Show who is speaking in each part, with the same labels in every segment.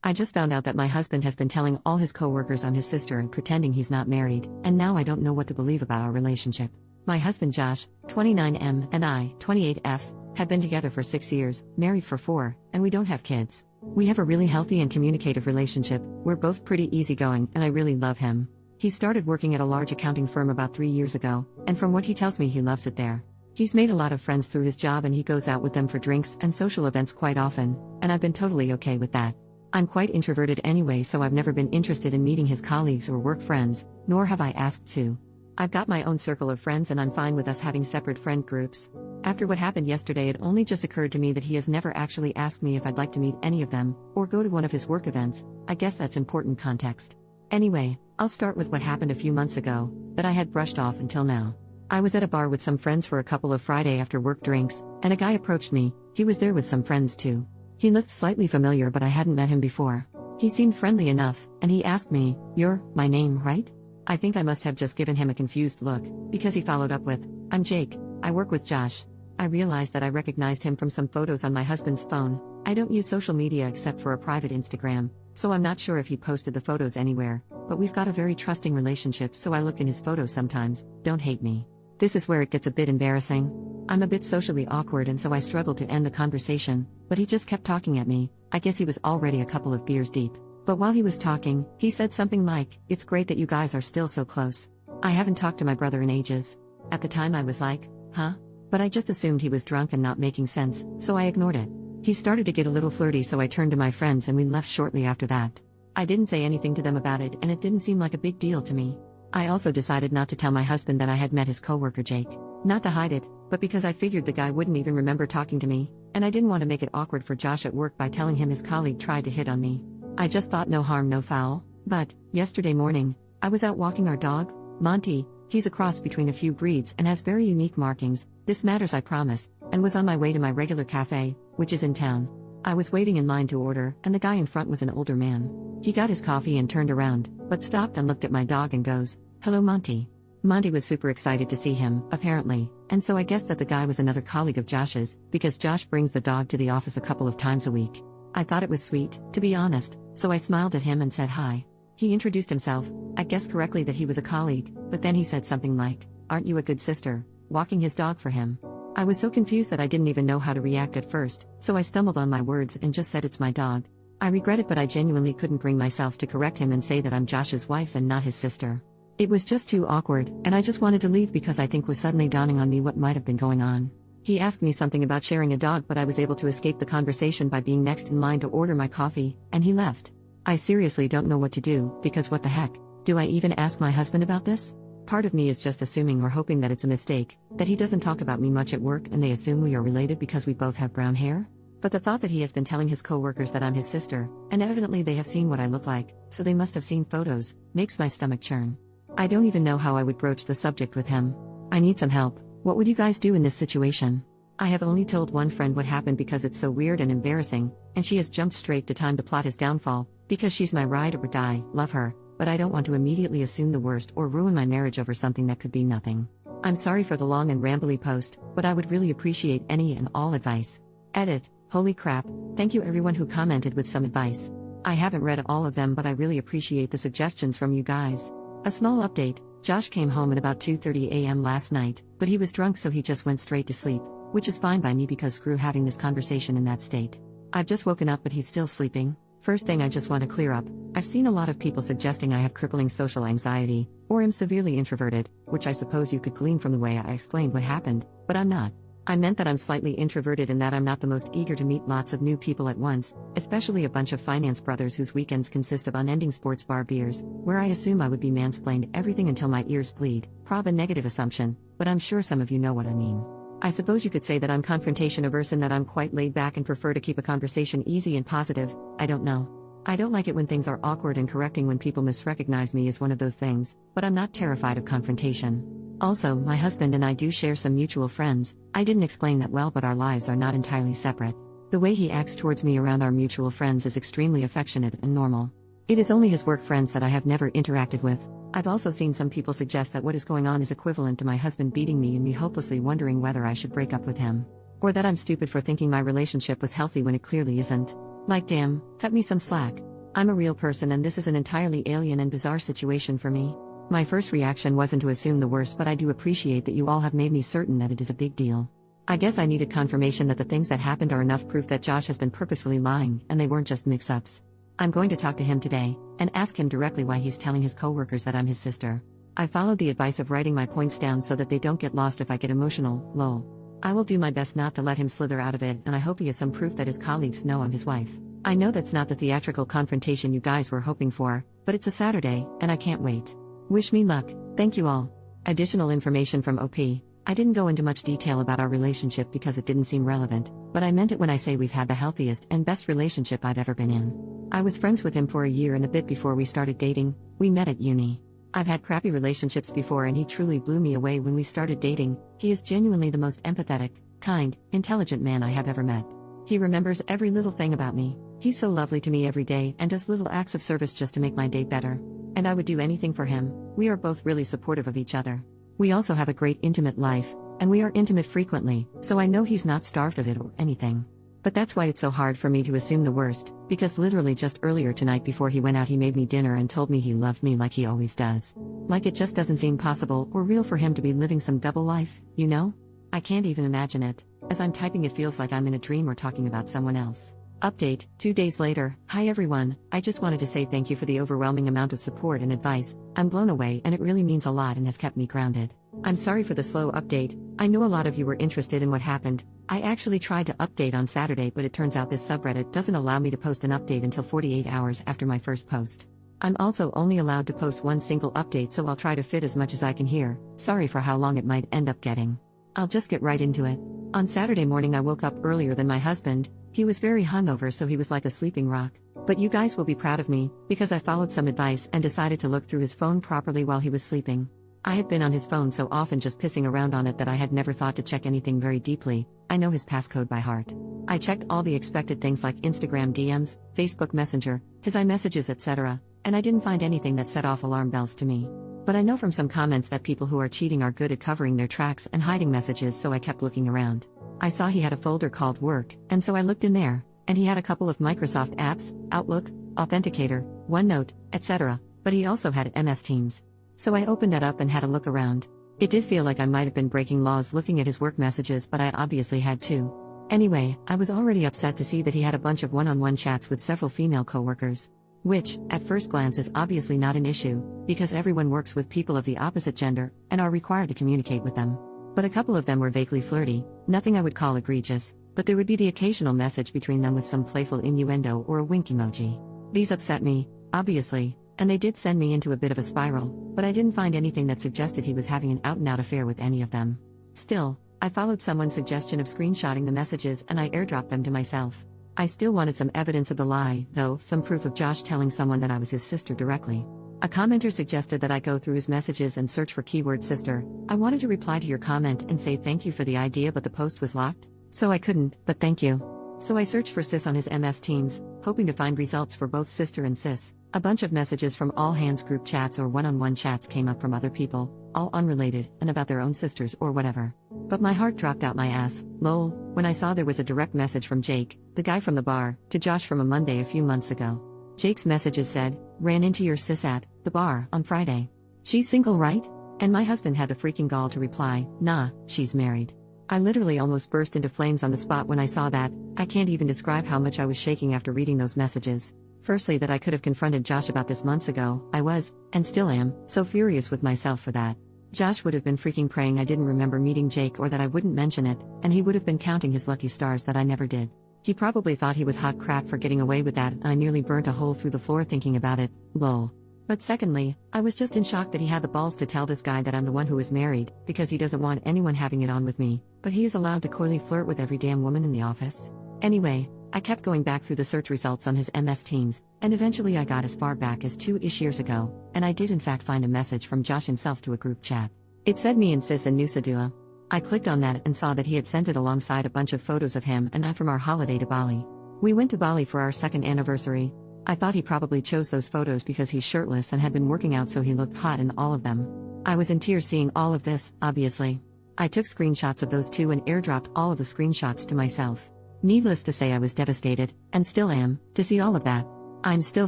Speaker 1: I just found out that my husband has been telling all his coworkers I'm his sister and pretending he's not married, and now I don't know what to believe about our relationship. My husband Josh, 29M, and I, 28F, have been together for 6 years, married for 4, and we don't have kids. We have a really healthy and communicative relationship, we're both pretty easygoing, and I really love him. He started working at a large accounting firm about 3 years ago, and from what he tells me he loves it there. He's made a lot of friends through his job and he goes out with them for drinks and social events quite often, and I've been totally okay with that. I'm quite introverted anyway, so I've never been interested in meeting his colleagues or work friends, nor have I asked to. I've got my own circle of friends and I'm fine with us having separate friend groups. After what happened yesterday, it only just occurred to me that he has never actually asked me if I'd like to meet any of them, or go to one of his work events. I guess that's important context. Anyway, I'll start with what happened a few months ago, that I had brushed off until now. I was at a bar with some friends for a couple of Friday after work drinks, and a guy approached me. He was there with some friends too. He looked slightly familiar, but I hadn't met him before. He seemed friendly enough, and he asked me, "You're my name, right?" I think I must have just given him a confused look, because he followed up with, "I'm Jake, I work with Josh." I realized that I recognized him from some photos on my husband's phone. I don't use social media except for a private Instagram, so I'm not sure if he posted the photos anywhere, but we've got a very trusting relationship, so I look in his photos sometimes. Don't hate me. This is where it gets a bit embarrassing. I'm a bit socially awkward and so I struggled to end the conversation, but he just kept talking at me. I guess he was already a couple of beers deep. But while he was talking, he said something like, "It's great that you guys are still so close. I haven't talked to my brother in ages." At the time I was like, huh? But I just assumed he was drunk and not making sense, so I ignored it. He started to get a little flirty, so I turned to my friends and we left shortly after that. I didn't say anything to them about it and it didn't seem like a big deal to me. I also decided not to tell my husband that I had met his coworker Jake. Not to hide it, but because I figured the guy wouldn't even remember talking to me, and I didn't want to make it awkward for Josh at work by telling him his colleague tried to hit on me. I just thought no harm no foul. But, yesterday morning, I was out walking our dog, Monty. He's a cross between a few breeds and has very unique markings, this matters I promise, and was on my way to my regular cafe, which is in town. I was waiting in line to order, and the guy in front was an older man. He got his coffee and turned around, but stopped and looked at my dog and goes, "Hello Monty." Monty was super excited to see him, apparently, and so I guessed that the guy was another colleague of Josh's, because Josh brings the dog to the office a couple of times a week. I thought it was sweet, to be honest, so I smiled at him and said hi. He introduced himself. I guessed correctly that he was a colleague, but then he said something like, "Aren't you a good sister?" walking his dog for him. I was so confused that I didn't even know how to react at first, so I stumbled on my words and just said it's my dog. I regret it, but I genuinely couldn't bring myself to correct him and say that I'm Josh's wife and not his sister. It was just too awkward, and I just wanted to leave because I think was suddenly dawning on me what might have been going on. He asked me something about sharing a dog, but I was able to escape the conversation by being next in line to order my coffee, and he left. I seriously don't know what to do, because what the heck? Do I even ask my husband about this? Part of me is just assuming or hoping that it's a mistake, that he doesn't talk about me much at work and they assume we are related because we both have brown hair? But the thought that he has been telling his coworkers that I'm his sister, and evidently they have seen what I look like, so they must have seen photos, makes my stomach churn. I don't even know how I would broach the subject with him. I need some help. What would you guys do in this situation? I have only told one friend what happened because it's so weird and embarrassing, and she has jumped straight to time to plot his downfall, because she's my ride or die, love her, but I don't want to immediately assume the worst or ruin my marriage over something that could be nothing. I'm sorry for the long and rambly post, but I would really appreciate any and all advice. Edit. Holy crap, thank you everyone who commented with some advice. I haven't read all of them, but I really appreciate the suggestions from you guys. A small update, Josh came home at about 2:30 a.m. last night, but he was drunk so he just went straight to sleep, which is fine by me because screw having this conversation in that state. I've just woken up but he's still sleeping. First thing I just want to clear up, I've seen a lot of people suggesting I have crippling social anxiety, or am severely introverted, which I suppose you could glean from the way I explained what happened, but I'm not. I meant that I'm slightly introverted and that I'm not the most eager to meet lots of new people at once, especially a bunch of finance brothers whose weekends consist of unending sports bar beers, where I assume I would be mansplained everything until my ears bleed. Prob a negative assumption, but I'm sure some of you know what I mean. I suppose you could say that I'm confrontation averse and that I'm quite laid back and prefer to keep a conversation easy and positive. I don't know. I don't like it when things are awkward, and correcting when people misrecognize me is one of those things, but I'm not terrified of confrontation. Also, my husband and I do share some mutual friends. I didn't explain that well, but our lives are not entirely separate. The way he acts towards me around our mutual friends is extremely affectionate and normal. It is only his work friends that I have never interacted with. I've also seen some people suggest that what is going on is equivalent to my husband beating me and me hopelessly wondering whether I should break up with him. Or that I'm stupid for thinking my relationship was healthy when it clearly isn't. Like damn, cut me some slack. I'm a real person and this is an entirely alien and bizarre situation for me. My first reaction wasn't to assume the worst, but I do appreciate that you all have made me certain that it is a big deal. I guess I needed confirmation that the things that happened are enough proof that Josh has been purposefully lying and they weren't just mix-ups. I'm going to talk to him today and ask him directly why he's telling his coworkers that I'm his sister. I followed the advice of writing my points down so that they don't get lost if I get emotional, lol. I will do my best not to let him slither out of it, and I hope he has some proof that his colleagues know I'm his wife. I know that's not the theatrical confrontation you guys were hoping for, but it's a Saturday, and I can't wait. Wish me luck, thank you all. Additional information from OP. I didn't go into much detail about our relationship because it didn't seem relevant, but I meant it when I say we've had the healthiest and best relationship I've ever been in. I was friends with him for a year and a bit before we started dating. We met at uni. I've had crappy relationships before and he truly blew me away when we started dating. He is genuinely the most empathetic, kind, intelligent man I have ever met. He remembers every little thing about me. He's so lovely to me every day and does little acts of service just to make my day better. And I would do anything for him. We are both really supportive of each other. We also have a great intimate life, and we are intimate frequently, so I know he's not starved of it or anything. But that's why it's so hard for me to assume the worst, because literally just earlier tonight before he went out he made me dinner and told me he loved me like he always does. Like it just doesn't seem possible or real for him to be living some double life, you know? I can't even imagine it. As I'm typing it feels like I'm in a dream or talking about someone else. Update, 2 days later. Hi everyone, I just wanted to say thank you for the overwhelming amount of support and advice. I'm blown away and it really means a lot and has kept me grounded. I'm sorry for the slow update. I know a lot of you were interested in what happened. I actually tried to update on Saturday, but it turns out this subreddit doesn't allow me to post an update until 48 hours after my first post. I'm also only allowed to post one single update, so I'll try to fit as much as I can here. Sorry for how long it might end up getting. I'll just get right into it. On Saturday morning I woke up earlier than my husband. He was very hungover, so he was like a sleeping rock. But you guys will be proud of me, because I followed some advice and decided to look through his phone properly while he was sleeping. I had been on his phone so often just pissing around on it that I had never thought to check anything very deeply. I know his passcode by heart. I checked all the expected things like Instagram DMs, Facebook Messenger, his iMessages, etc., and I didn't find anything that set off alarm bells to me. But I know from some comments that people who are cheating are good at covering their tracks and hiding messages, so I kept looking around. I saw he had a folder called Work, and so I looked in there, and he had a couple of Microsoft apps, Outlook, Authenticator, OneNote, etc., but he also had MS Teams. So I opened that up and had a look around. It did feel like I might have been breaking laws looking at his work messages, but I obviously had too. Anyway, I was already upset to see that he had a bunch of one-on-one chats with several female coworkers. Which, at first glance, is obviously not an issue, because everyone works with people of the opposite gender, and are required to communicate with them. But a couple of them were vaguely flirty, nothing I would call egregious, but there would be the occasional message between them with some playful innuendo or a wink emoji. These upset me, obviously, and they did send me into a bit of a spiral, but I didn't find anything that suggested he was having an out-and-out affair with any of them. Still, I followed someone's suggestion of screenshotting the messages and I airdropped them to myself. I still wanted some evidence of the lie, though, some proof of Josh telling someone that I was his sister directly. A commenter suggested that I go through his messages and search for keyword sister. I wanted to reply to your comment and say thank you for the idea, but the post was locked, so I couldn't, but thank you. So I searched for sis on his MS Teams, hoping to find results for both sister and sis. A bunch of messages from all hands group chats or one-on-one chats came up from other people, all unrelated, and about their own sisters or whatever. But my heart dropped out my ass, lol, when I saw there was a direct message from Jake, the guy from the bar, to Josh from a Monday a few months ago. Jake's messages said, ran into your sis at the bar on Friday. She's single, right? And my husband had the freaking gall to reply, nah, she's married. I literally almost burst into flames on the spot when I saw that. I can't even describe how much I was shaking after reading those messages. Firstly, that I could have confronted Josh about this months ago. I was, and still am, so furious with myself for that. Josh would have been freaking praying I didn't remember meeting Jake or that I wouldn't mention it, and he would have been counting his lucky stars that I never did. He probably thought he was hot crap for getting away with that, and I nearly burnt a hole through the floor thinking about it, lol. But secondly, I was just in shock that he had the balls to tell this guy that I'm the one who is married, because he doesn't want anyone having it on with me, but he is allowed to coyly flirt with every damn woman in the office. Anyway, I kept going back through the search results on his MS Teams, and eventually I got as far back as 2-ish years ago, and I did in fact find a message from Josh himself to a group chat. It said me and sis and Nusa Dua. I clicked on that and saw that he had sent it alongside a bunch of photos of him and I from our holiday to Bali. We went to Bali for our second anniversary. I thought he probably chose those photos because he's shirtless and had been working out, so he looked hot in all of them. I was in tears seeing all of this, obviously. I took screenshots of those too and airdropped all of the screenshots to myself. Needless to say, I was devastated, and still am, to see all of that. I'm still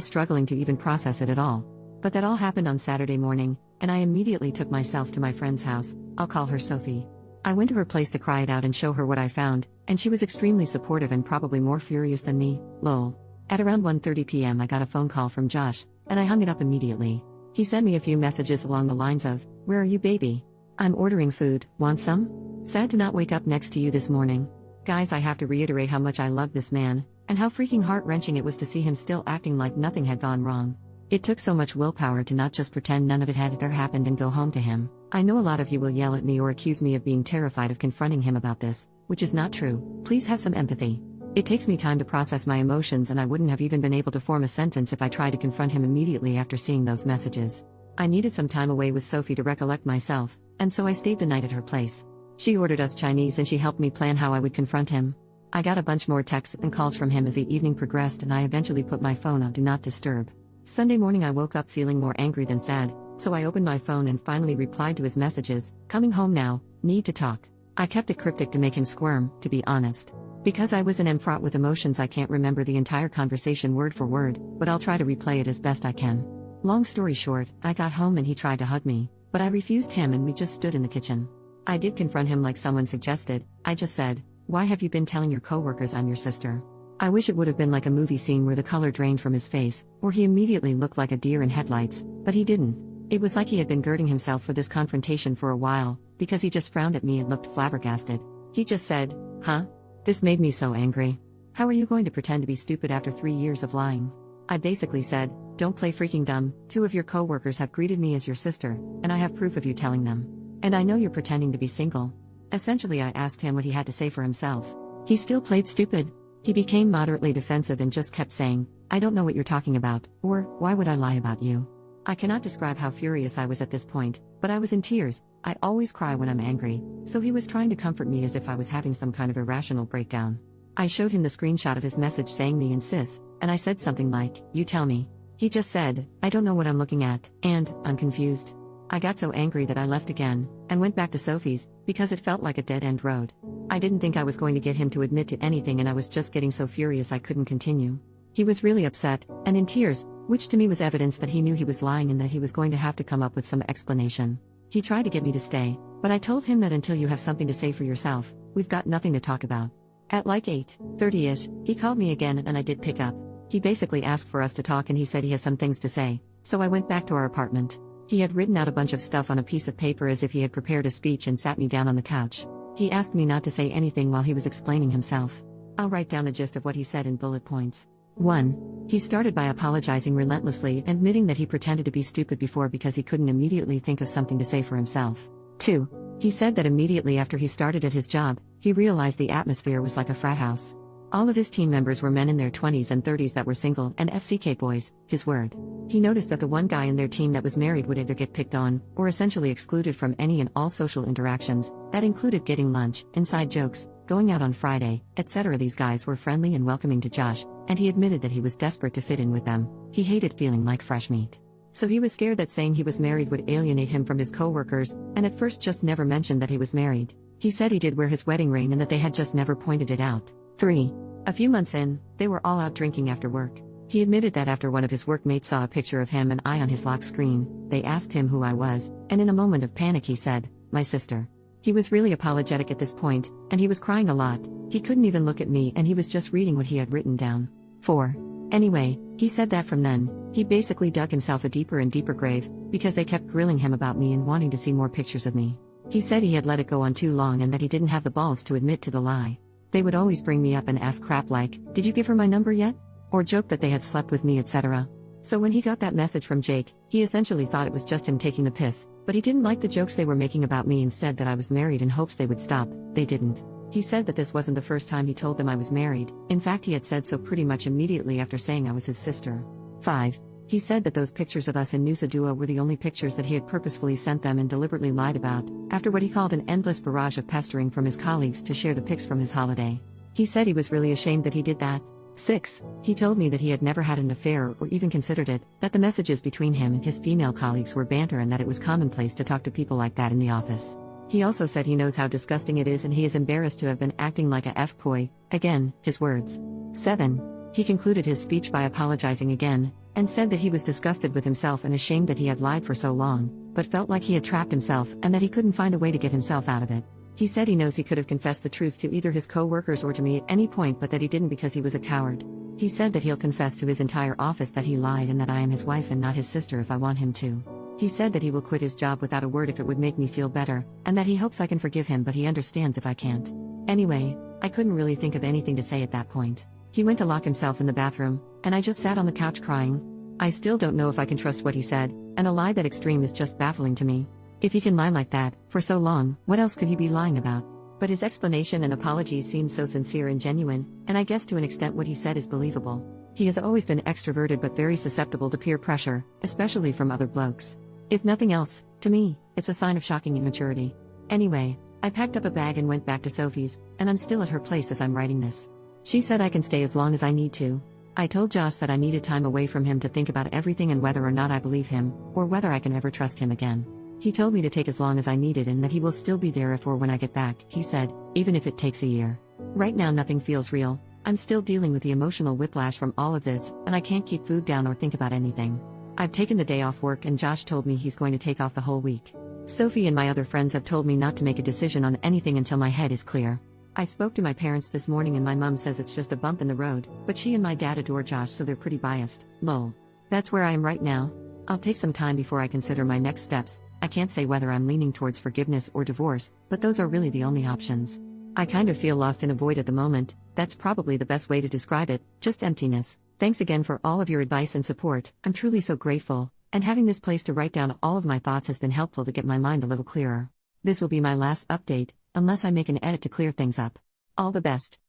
Speaker 1: struggling to even process it at all. But that all happened on Saturday morning, and I immediately took myself to my friend's house. I'll call her Sophie. I went to her place to cry it out and show her what I found, and she was extremely supportive and probably more furious than me, lol. At around 1:30 p.m. I got a phone call from Josh, and I hung it up immediately. He sent me a few messages along the lines of, "Where are you, baby? I'm ordering food, want some? Sad to not wake up next to you this morning." Guys, I have to reiterate how much I love this man, and how freaking heart-wrenching it was to see him still acting like nothing had gone wrong. It took so much willpower to not just pretend none of it had ever happened and go home to him. I know a lot of you will yell at me or accuse me of being terrified of confronting him about this, which is not true. Please have some empathy. It takes me time to process my emotions, and I wouldn't have even been able to form a sentence if I tried to confront him immediately after seeing those messages. I needed some time away with Sophie to recollect myself, and so I stayed the night at her place. She ordered us Chinese and she helped me plan how I would confront him. I got a bunch more texts and calls from him as the evening progressed, and I eventually put my phone on Do Not Disturb. Sunday morning I woke up feeling more angry than sad, so I opened my phone and finally replied to his messages, "Coming home now, need to talk." I kept it cryptic to make him squirm, to be honest. Because I was an fraught with emotions, I can't remember the entire conversation word for word, but I'll try to replay it as best I can. Long story short, I got home and he tried to hug me, but I refused him and we just stood in the kitchen. I did confront him like someone suggested. I just said, "Why have you been telling your coworkers I'm your sister?" I wish it would have been like a movie scene where the color drained from his face, or he immediately looked like a deer in headlights, but he didn't. It was like he had been girding himself for this confrontation for a while, because he just frowned at me and looked flabbergasted. He just said, "Huh?" This made me so angry. "How are you going to pretend to be stupid after 3 years of lying?" I basically said, "Don't play freaking dumb. 2 of your coworkers have greeted me as your sister, and I have proof of you telling them. And I know you're pretending to be single." Essentially, I asked him what he had to say for himself. He still played stupid. He became moderately defensive and just kept saying, "I don't know what you're talking about," or, "Why would I lie about you?" I cannot describe how furious I was at this point, but I was in tears. I always cry when I'm angry, so he was trying to comfort me as if I was having some kind of irrational breakdown. I showed him the screenshot of his message saying me and sis, and I said something like, "You tell me." He just said, "I don't know what I'm looking at," and, "I'm confused." I got so angry that I left again, and went back to Sophie's, because it felt like a dead-end road. I didn't think I was going to get him to admit to anything, and I was just getting so furious I couldn't continue. He was really upset, and in tears, which to me was evidence that he knew he was lying and that he was going to have to come up with some explanation. He tried to get me to stay, but I told him that until you have something to say for yourself, we've got nothing to talk about. At like 8:30ish, he called me again and I did pick up. He basically asked for us to talk and he said he has some things to say, so I went back to our apartment. He had written out a bunch of stuff on a piece of paper as if he had prepared a speech and sat me down on the couch. He asked me not to say anything while he was explaining himself. I'll write down the gist of what he said in bullet points. 1. He started by apologizing relentlessly, admitting that he pretended to be stupid before because he couldn't immediately think of something to say for himself. 2. He said that immediately after he started at his job, he realized the atmosphere was like a frat house. All of his team members were men in their 20s and 30s that were single and FCK boys, his word. He noticed that the one guy in their team that was married would either get picked on, or essentially excluded from any and all social interactions. That included getting lunch, inside jokes, going out on Friday, etc. These guys were friendly and welcoming to Josh, and he admitted that he was desperate to fit in with them. He hated feeling like fresh meat. So he was scared that saying he was married would alienate him from his coworkers, and at first just never mentioned that he was married. He said he did wear his wedding ring and that they had just never pointed it out. 3. A few months in, they were all out drinking after work. He admitted that after one of his workmates saw a picture of him and I on his lock screen, they asked him who I was, and in a moment of panic he said, "My sister." He was really apologetic at this point, and he was crying a lot. He couldn't even look at me and he was just reading what he had written down. 4. Anyway, he said that from then, he basically dug himself a deeper and deeper grave, because they kept grilling him about me and wanting to see more pictures of me. He said he had let it go on too long and that he didn't have the balls to admit to the lie. They would always bring me up and ask crap like, "Did you give her my number yet?" Or joke that they had slept with me, etc. So when he got that message from Jake, he essentially thought it was just him taking the piss, but he didn't like the jokes they were making about me and said that I was married in hopes they would stop. They didn't. He said that this wasn't the first time he told them I was married. In fact, he had said so pretty much immediately after saying I was his sister. 5. He said that those pictures of us in Nusa Dua were the only pictures that he had purposefully sent them and deliberately lied about, after what he called an endless barrage of pestering from his colleagues to share the pics from his holiday. He said he was really ashamed that he did that. 6. He told me that he had never had an affair or even considered it, that the messages between him and his female colleagues were banter and that it was commonplace to talk to people like that in the office. He also said he knows how disgusting it is and he is embarrassed to have been acting like a F-boy, again, his words. 7. He concluded his speech by apologizing again, and said that he was disgusted with himself and ashamed that he had lied for so long, but felt like he had trapped himself and that he couldn't find a way to get himself out of it. He said he knows he could have confessed the truth to either his co-workers or to me at any point, but that he didn't because he was a coward. He said that he'll confess to his entire office that he lied and that I am his wife and not his sister if I want him to. He said that he will quit his job without a word if it would make me feel better, and that he hopes I can forgive him, but he understands if I can't. Anyway, I couldn't really think of anything to say at that point. He went to lock himself in the bathroom, and I just sat on the couch crying. I still don't know if I can trust what he said, and a lie that extreme is just baffling to me. If he can lie like that, for so long, what else could he be lying about? But his explanation and apologies seemed so sincere and genuine, and I guess to an extent what he said is believable. He has always been extroverted but very susceptible to peer pressure, especially from other blokes. If nothing else, to me, it's a sign of shocking immaturity. Anyway, I packed up a bag and went back to Sophie's, and I'm still at her place as I'm writing this. She said I can stay as long as I need to. I told Josh that I needed time away from him to think about everything and whether or not I believe him, or whether I can ever trust him again. He told me to take as long as I needed and that he will still be there if or when I get back, he said, even if it takes a year. Right now nothing feels real. I'm still dealing with the emotional whiplash from all of this, and I can't keep food down or think about anything. I've taken the day off work and Josh told me he's going to take off the whole week. Sophie and my other friends have told me not to make a decision on anything until my head is clear. I spoke to my parents this morning and my mom says it's just a bump in the road, but she and my dad adore Josh so they're pretty biased. Lol. That's where I am right now. I'll take some time before I consider my next steps. I can't say whether I'm leaning towards forgiveness or divorce, but those are really the only options. I kind of feel lost in a void at the moment. That's probably the best way to describe it, just emptiness. Thanks again for all of your advice and support. I'm truly so grateful, and having this place to write down all of my thoughts has been helpful to get my mind a little clearer. This will be my last update, unless I make an edit to clear things up. All the best.